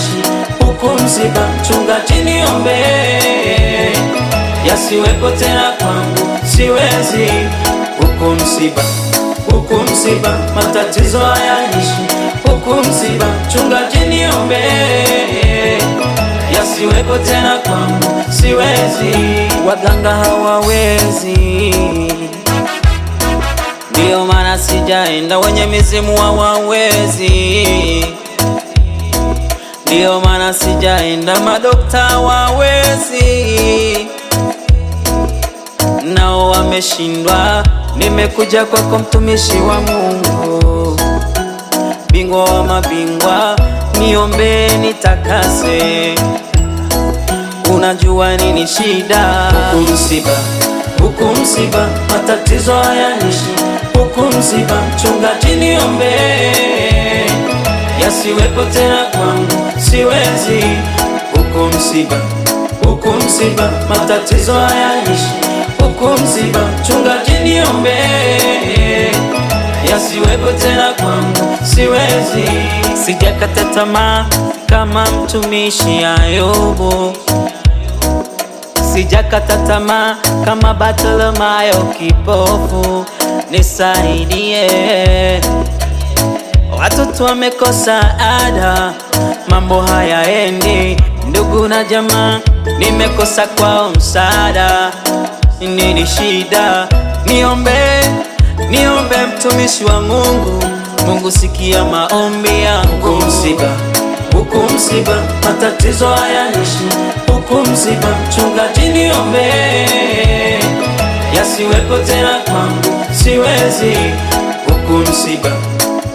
hayaishi, huku msiba mchungaji niombe, yasiwepo tena kwangu, siwezi. Huku msiba matatizo hayaishi, huku msiba mchungaji niombe, yasiwepo tena kwangu, siwezi. Waganga hawawezi, ndio maana sijaenda. Wenye mizimu hawawezi, ndio maana sijaenda. Madokta hawawezi, nao wameshindwa. Nimekuja kwako mtumishi wa Mungu, bingwa wa mabingwa, niombe nitakase. Unajua nini shida? Huku msiba matatizo hayaishi, huku msiba mchungaji niombe, yasiwepo tena kwangu, siwezi. Huku msiba matatizo hayaishi, huku msiba mchungaji niombe, yasiwepo tena kwangu, siwezi. Sijakata tamaa kama mtumishi Ayubu, sijakata tamaa kama Bartimayo kipofu. Nisaidie, watoto wamekosa ada, mambo hayaendi. Ndugu na jamaa nimekosa kwao msaada, nini shida? Niombe mtumishi wa Mungu, Mungu sikia maombi yangu. Huku msiba matatizo hayaishi, huku msiba mchungaji niombe, yasiwepo tena kwangu, siwezi.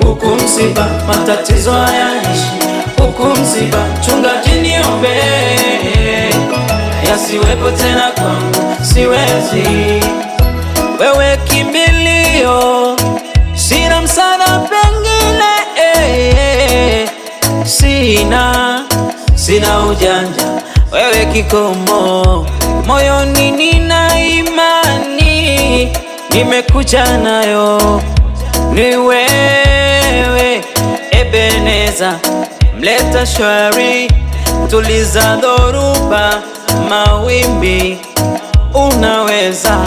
Huku msiba matatizo hayaishi, huku msiba mchungaji niombe, yasiwepo tena kwangu, siwezi. Wewe kimbilio, sina msaada pengine, sina ujanja. Wewe kikomo, moyoni nina imani, nimekuja nayo ni wewe. Ebeneza, mleta shwari, tuliza dhoruba, mawimbi, unaweza.